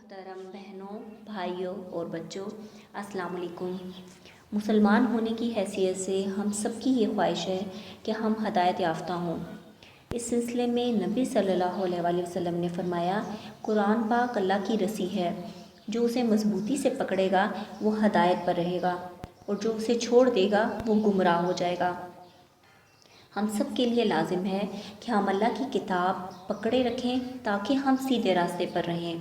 محترم بہنوں، بھائیوں اور بچوں، السلام علیکم۔ مسلمان ہونے کی حیثیت سے ہم سب کی یہ خواہش ہے کہ ہم ہدایت یافتہ ہوں۔ اس سلسلے میں نبی صلی اللہ علیہ وآلہ وسلم نے فرمایا، قرآن پاک اللہ کی رسی ہے، جو اسے مضبوطی سے پکڑے گا وہ ہدایت پر رہے گا اور جو اسے چھوڑ دے گا وہ گمراہ ہو جائے گا۔ ہم سب کے لیے لازم ہے کہ ہم اللہ کی کتاب پکڑے رکھیں تاکہ ہم سیدھے راستے پر رہیں،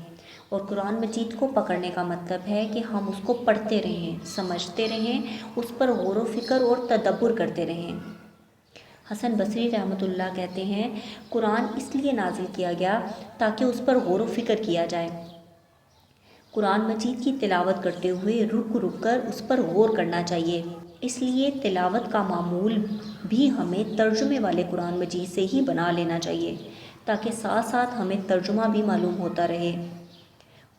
اور قرآن مجید کو پکڑنے کا مطلب ہے کہ ہم اس کو پڑھتے رہیں، سمجھتے رہیں، اس پر غور و فکر اور تدبر کرتے رہیں۔ حسن بصری رحمۃ اللہ کہتے ہیں، قرآن اس لیے نازل کیا گیا تاکہ اس پر غور و فکر کیا جائے۔ قرآن مجید کی تلاوت کرتے ہوئے رک رک کر اس پر غور کرنا چاہیے، اس لیے تلاوت کا معمول بھی ہمیں ترجمے والے قرآن مجید سے ہی بنا لینا چاہیے تاکہ ساتھ ساتھ ہمیں ترجمہ بھی معلوم ہوتا رہے۔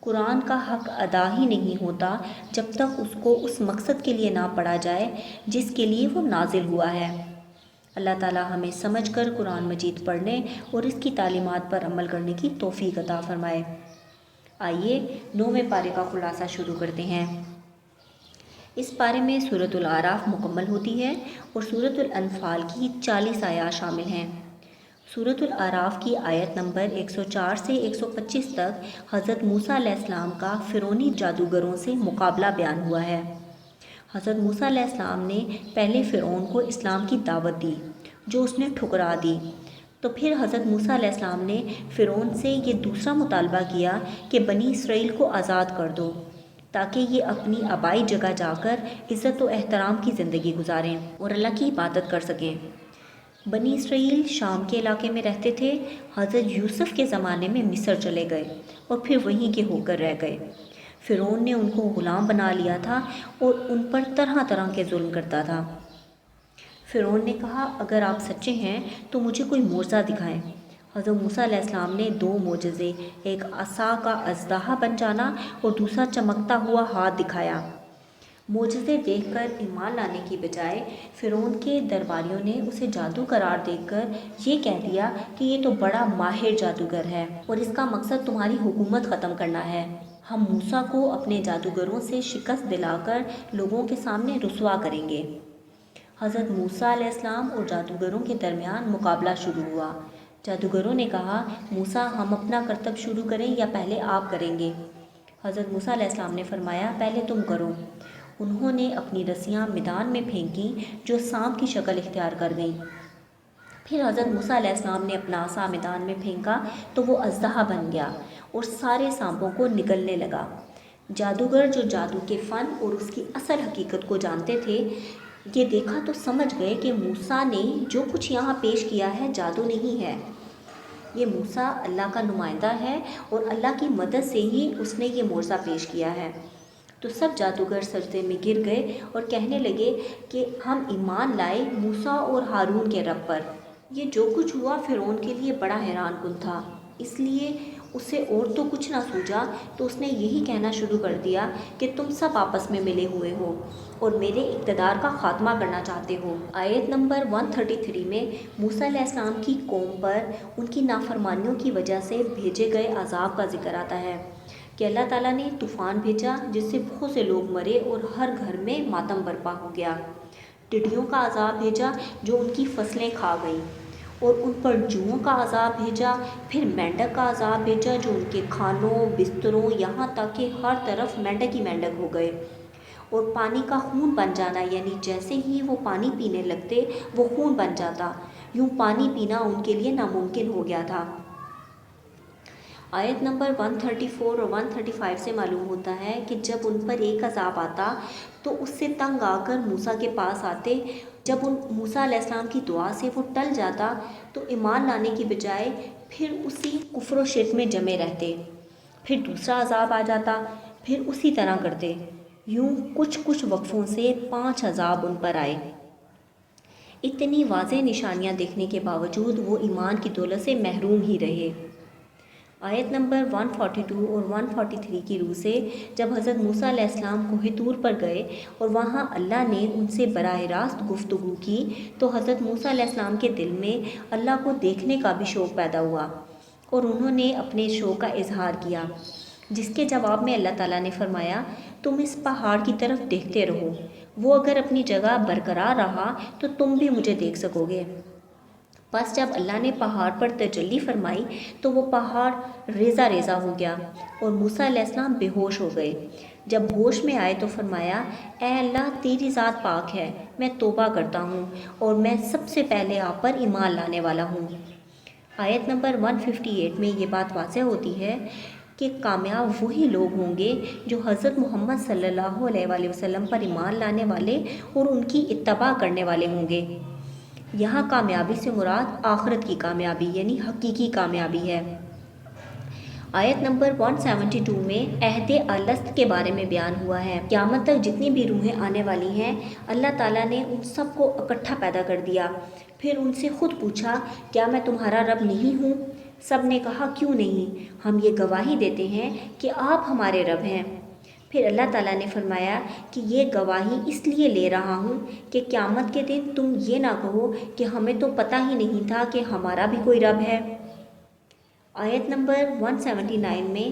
قرآن کا حق ادا ہی نہیں ہوتا جب تک اس کو اس مقصد کے لیے نہ پڑھا جائے جس کے لیے وہ نازل ہوا ہے۔ اللہ تعالی ہمیں سمجھ کر قرآن مجید پڑھنے اور اس کی تعلیمات پر عمل کرنے کی توفیق عطا فرمائے۔ آئیے 9ویں پارے کا خلاصہ شروع کرتے ہیں۔ اس پارے میں سورۃ الاعراف مکمل ہوتی ہے اور سورۃ الانفال کی 40 آیات شامل ہیں۔ سورۃ الاعراف کی آیت نمبر 104 سے 125 تک حضرت موسیٰ علیہ السلام کا فرعونی جادوگروں سے مقابلہ بیان ہوا ہے۔ حضرت موسیٰ علیہ السلام نے پہلے فرعون کو اسلام کی دعوت دی جو اس نے ٹھکرا دی، تو پھر حضرت موسیٰ علیہ السلام نے فرعون سے یہ دوسرا مطالبہ کیا کہ بنی اسرائیل کو آزاد کر دو تاکہ یہ اپنی آبائی جگہ جا کر عزت و احترام کی زندگی گزاریں اور اللہ کی عبادت کر سکیں۔ بنی اسرائیل شام کے علاقے میں رہتے تھے، حضرت یوسف کے زمانے میں مصر چلے گئے اور پھر وہیں کے ہو کر رہ گئے۔ فرعون نے ان کو غلام بنا لیا تھا اور ان پر طرح طرح کے ظلم کرتا تھا۔ فرعون نے کہا، اگر آپ سچے ہیں تو مجھے کوئی معجزہ دکھائیں۔ حضرت موسیٰ علیہ السلام نے 2 معجزے، ایک عصا کا اژدہا بن جانا اور دوسرا چمکتا ہوا ہاتھ دکھایا۔ معجزے دیکھ کر ایمان لانے کی بجائے فرعون کے درباریوں نے اسے جادو قرار دے کر یہ کہہ دیا کہ یہ تو بڑا ماہر جادوگر ہے اور اس کا مقصد تمہاری حکومت ختم کرنا ہے۔ ہم موسیٰ کو اپنے جادوگروں سے شکست دلا کر لوگوں کے سامنے رسوا کریں گے۔ حضرت موسیٰ علیہ السلام اور جادوگروں کے درمیان مقابلہ شروع ہوا۔ جادوگروں نے کہا، موسیٰ ہم اپنا کرتب شروع کریں یا پہلے آپ کریں گے؟ حضرت موسیٰ علیہ السلام نے فرمایا، پہلے تم کرو۔ انہوں نے اپنی رسیاں میدان میں پھینکیں جو سانپ کی شکل اختیار کر گئیں۔ پھر حضرت موسیٰ علیہ السلام نے اپنا عصا میدان میں پھینکا تو وہ اژدہا بن گیا اور سارے سانپوں کو نگلنے لگا۔ جادوگر جو جادو کے فن اور اس کی اصل حقیقت کو جانتے تھے، یہ دیکھا تو سمجھ گئے کہ موسیٰ نے جو کچھ یہاں پیش کیا ہے جادو نہیں ہے، یہ موسیٰ اللہ کا نمائندہ ہے اور اللہ کی مدد سے ہی اس نے یہ معجزہ پیش کیا ہے۔ تو سب جادوگر سجدے میں گر گئے اور کہنے لگے کہ ہم ایمان لائے موسیٰ اور ہارون کے رب پر۔ یہ جو کچھ ہوا فرعون کے لیے بڑا حیران کن تھا، اس لیے اسے اور تو کچھ نہ سوجا تو اس نے یہی کہنا شروع کر دیا کہ تم سب آپس میں ملے ہوئے ہو اور میرے اقتدار کا خاتمہ کرنا چاہتے ہو۔ آیت نمبر 133 میں موسیٰ علیہ السلام کی قوم پر ان کی نافرمانیوں کی وجہ سے بھیجے گئے عذاب کا ذکر آتا ہے کہ اللہ تعالیٰ نے طوفان بھیجا جس سے بہت سے لوگ مرے اور ہر گھر میں ماتم برپا ہو گیا۔ ٹڈیوں کا عذاب بھیجا جو ان کی فصلیں کھا گئیں اور ان پر جوؤں کا عذاب بھیجا، پھر مینڈک کا عذاب بھیجا جو ان کے کھانوں، بستروں، یہاں تک کہ ہر طرف مینڈک ہی مینڈک ہو گئے، اور پانی کا خون بن جانا، یعنی جیسے ہی وہ پانی پینے لگتے وہ خون بن جاتا، یوں پانی پینا ان کے لیے ناممکن ہو گیا تھا۔ آیت نمبر 134 اور 135 سے معلوم ہوتا ہے کہ جب ان پر ایک عذاب آتا تو اس سے تنگ آ کر موسیٰ کے پاس آتے، جب ان موسیٰ علیہ السلام کی دعا سے وہ ٹل جاتا تو ایمان لانے کی بجائے پھر اسی کفر و شرک میں جمے رہتے، پھر دوسرا عذاب آ جاتا، پھر اسی طرح کرتے، یوں کچھ وقفوں سے 5 عذاب ان پر آئے۔ اتنی واضح نشانیاں دیکھنے کے باوجود وہ ایمان کی دولت سے محروم ہی رہے۔ آیت نمبر 142 اور 143 کی روح سے جب حضرت موسیٰ علیہ السلام کوہ طور پر گئے اور وہاں اللہ نے ان سے براہ راست گفتگو کی تو حضرت موسیٰ علیہ السلام کے دل میں اللہ کو دیکھنے کا بھی شوق پیدا ہوا اور انہوں نے اپنے شوق کا اظہار کیا۔ جس کے جواب میں اللہ تعالیٰ نے فرمایا تم اس پہاڑ کی طرف دیکھتے رہو، وہ اگر اپنی جگہ برقرار رہا تو تم بھی مجھے دیکھ سکو گے۔ بس جب اللہ نے پہاڑ پر تجلی فرمائی تو وہ پہاڑ ریزہ ریزہ ہو گیا اور موسیٰ علیہ السلام بے ہوش ہو گئے۔ جب ہوش میں آئے تو فرمایا اے اللہ تیری ذات پاک ہے، میں توبہ کرتا ہوں اور میں سب سے پہلے آپ پر ایمان لانے والا ہوں۔ آیت نمبر 158 میں یہ بات واضح ہوتی ہے کہ کامیاب وہی لوگ ہوں گے جو حضرت محمد صلی اللہ علیہ وآلہ وسلم پر ایمان لانے والے اور ان کی اتباع کرنے والے ہوں گے۔ یہاں کامیابی سے مراد آخرت کی کامیابی یعنی حقیقی کامیابی ہے۔ آیت نمبر 172 میں عہد الست کے بارے میں بیان ہوا ہے۔ قیامت تک جتنی بھی روحیں آنے والی ہیں اللہ تعالیٰ نے ان سب کو اکٹھا پیدا کر دیا، پھر ان سے خود پوچھا کیا میں تمہارا رب نہیں ہوں؟ سب نے کہا کیوں نہیں، ہم یہ گواہی دیتے ہیں کہ آپ ہمارے رب ہیں۔ پھر اللہ تعالیٰ نے فرمایا کہ یہ گواہی اس لیے لے رہا ہوں کہ قیامت کے دن تم یہ نہ کہو کہ ہمیں تو پتہ ہی نہیں تھا کہ ہمارا بھی کوئی رب ہے۔ آیت نمبر 179 میں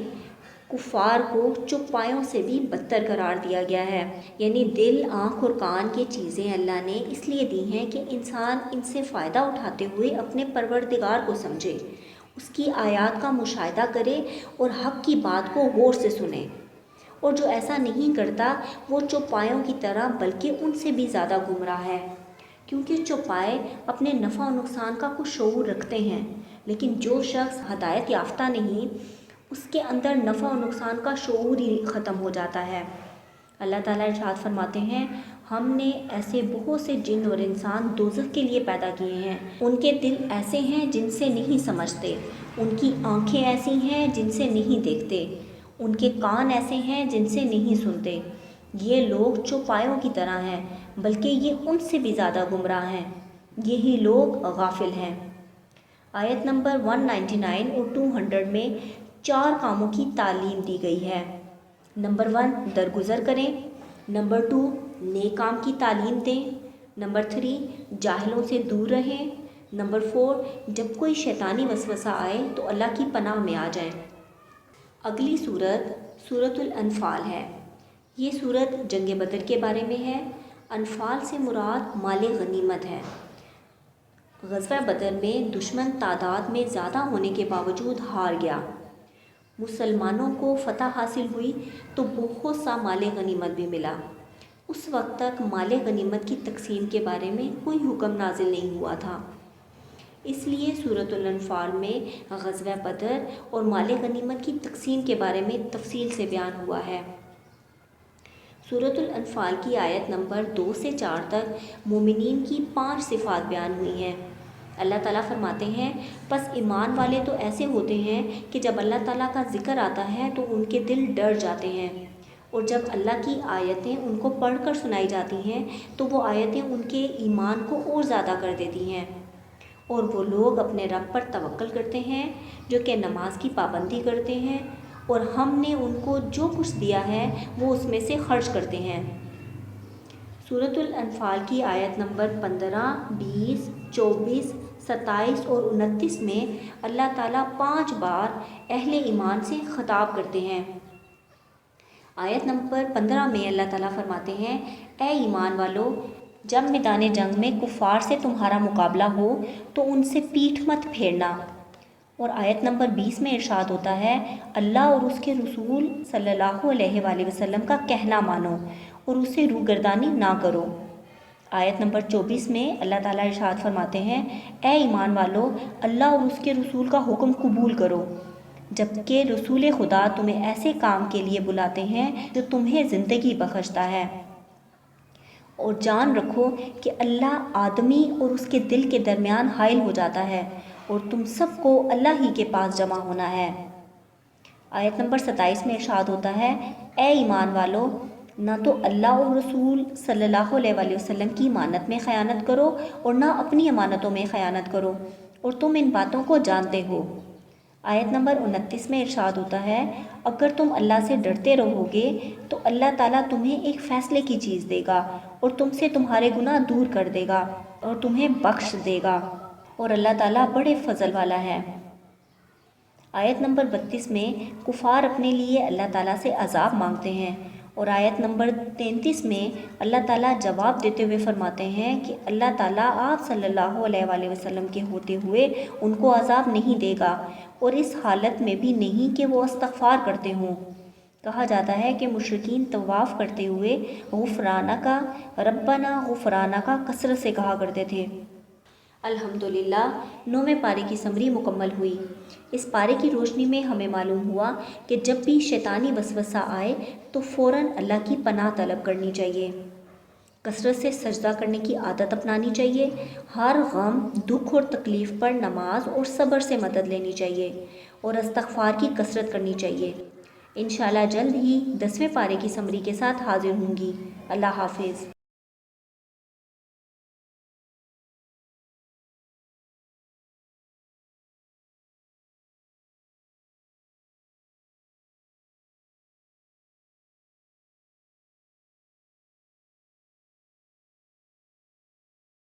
کفار کو چوپایوں سے بھی بدتر قرار دیا گیا ہے، یعنی دل، آنکھ اور کان کی چیزیں اللہ نے اس لیے دی ہیں کہ انسان ان سے فائدہ اٹھاتے ہوئے اپنے پروردگار کو سمجھے، اس کی آیات کا مشاہدہ کرے اور حق کی بات کو غور سے سنے، اور جو ایسا نہیں کرتا وہ چوپایوں کی طرح بلکہ ان سے بھی زیادہ گمراہ ہے، کیونکہ چوپائے اپنے نفع و نقصان کا کچھ شعور رکھتے ہیں، لیکن جو شخص ہدایت یافتہ نہیں اس کے اندر نفع و نقصان کا شعور ہی ختم ہو جاتا ہے۔ اللہ تعالیٰ ارشاد فرماتے ہیں ہم نے ایسے بہت سے جن اور انسان دوزخ کے لیے پیدا کیے ہیں، ان کے دل ایسے ہیں جن سے نہیں سمجھتے، ان کی آنکھیں ایسی ہیں جن سے نہیں دیکھتے، ان کے کان ایسے ہیں جن سے نہیں سنتے، یہ لوگ چوپایوں کی طرح ہیں بلکہ یہ ان سے بھی زیادہ گمراہ ہیں، یہی لوگ غافل ہیں۔ آیت نمبر 199 اور 200 میں 4 کاموں کی تعلیم دی گئی ہے۔ نمبر 1 درگزر کریں، نمبر 2 نیک کام کی تعلیم دیں، نمبر 3 جاہلوں سے دور رہیں، نمبر 4 جب کوئی شیطانی وسوسہ آئے تو اللہ کی پناہ میں آ جائیں۔ اگلی سورت سورۃ الانفال ہے۔ یہ سورت جنگ بدر کے بارے میں ہے۔ انفال سے مراد مال غنیمت ہے۔ غزوہ بدر میں دشمن تعداد میں زیادہ ہونے کے باوجود ہار گیا، مسلمانوں کو فتح حاصل ہوئی تو بہت سا مال غنیمت بھی ملا۔ اس وقت تک مال غنیمت کی تقسیم کے بارے میں کوئی حکم نازل نہیں ہوا تھا، اس لیے سورۃ الانفال میں غزوہ بدر اور مال غنیمت کی تقسیم کے بارے میں تفصیل سے بیان ہوا ہے۔ سورۃ الانفال کی آیت نمبر 2 سے 4 تک مومنین کی 5 صفات بیان ہوئی ہیں۔ اللہ تعالیٰ فرماتے ہیں پس ایمان والے تو ایسے ہوتے ہیں کہ جب اللہ تعالیٰ کا ذکر آتا ہے تو ان کے دل ڈر جاتے ہیں، اور جب اللہ کی آیتیں ان کو پڑھ کر سنائی جاتی ہیں تو وہ آیتیں ان کے ایمان کو اور زیادہ کر دیتی ہیں، اور وہ لوگ اپنے رب پر توکل کرتے ہیں جو کہ نماز کی پابندی کرتے ہیں، اور ہم نے ان کو جو کچھ دیا ہے وہ اس میں سے خرچ کرتے ہیں۔ سورۃ الانفال کی آیت نمبر 15، 20، 24، 27 اور 29 میں اللہ تعالیٰ 5 بار اہل ایمان سے خطاب کرتے ہیں۔ آیت نمبر 15 میں اللہ تعالیٰ فرماتے ہیں اے ایمان والو، جب میدان جنگ میں کفار سے تمہارا مقابلہ ہو تو ان سے پیٹھ مت پھیرنا، اور آیت نمبر 20 میں ارشاد ہوتا ہے اللہ اور اس کے رسول صلی اللہ علیہ وآلہ وسلم کا کہنا مانو اور اسے روگردانی نہ کرو۔ آیت نمبر 24 میں اللہ تعالیٰ ارشاد فرماتے ہیں اے ایمان والو، اللہ اور اس کے رسول کا حکم قبول کرو، جبکہ رسول خدا تمہیں ایسے کام کے لیے بلاتے ہیں جو تمہیں زندگی بخشتا ہے، اور جان رکھو کہ اللہ آدمی اور اس کے دل کے درمیان حائل ہو جاتا ہے، اور تم سب کو اللہ ہی کے پاس جمع ہونا ہے۔ آیت نمبر 27 میں ارشاد ہوتا ہے اے ایمان والو، نہ تو اللہ اور رسول صلی اللہ علیہ وآلہ وسلم کی امانت میں خیانت کرو اور نہ اپنی امانتوں میں خیانت کرو، اور تم ان باتوں کو جانتے ہو۔ آیت نمبر 29 میں ارشاد ہوتا ہے اگر تم اللہ سے ڈرتے رہو گے تو اللہ تعالیٰ تمہیں ایک فیصلے کی چیز دے گا اور تم سے تمہارے گناہ دور کر دے گا اور تمہیں بخش دے گا، اور اللہ تعالیٰ بڑے فضل والا ہے۔ آیت نمبر 32 میں کفار اپنے لیے اللہ تعالیٰ سے عذاب مانگتے ہیں، اور آیت نمبر 33 میں اللہ تعالیٰ جواب دیتے ہوئے فرماتے ہیں کہ اللہ تعالیٰ آپ صلی اللہ علیہ وآلہ وسلم کے ہوتے ہوئے ان کو عذاب نہیں دے گا، اور اس حالت میں بھی نہیں کہ وہ استغفار کرتے ہوں۔ کہا جاتا ہے کہ مشرکین طواف کرتے ہوئے غفرانکا ربنا غفرانکا کثرت سے کہا کرتے تھے۔ الحمدللہ 9ویں پارے کی سمری مکمل ہوئی۔ اس پارے کی روشنی میں ہمیں معلوم ہوا کہ جب بھی شیطانی وسوسہ آئے تو فوراً اللہ کی پناہ طلب کرنی چاہیے، کثرت سے سجدہ کرنے کی عادت اپنانی چاہیے، ہر غم، دکھ اور تکلیف پر نماز اور صبر سے مدد لینی چاہیے، اور استغفار کی کثرت کرنی چاہیے۔ انشاءاللہ جلد ہی 10ویں پارے کی سمری کے ساتھ حاضر ہوں گی۔ اللہ حافظ۔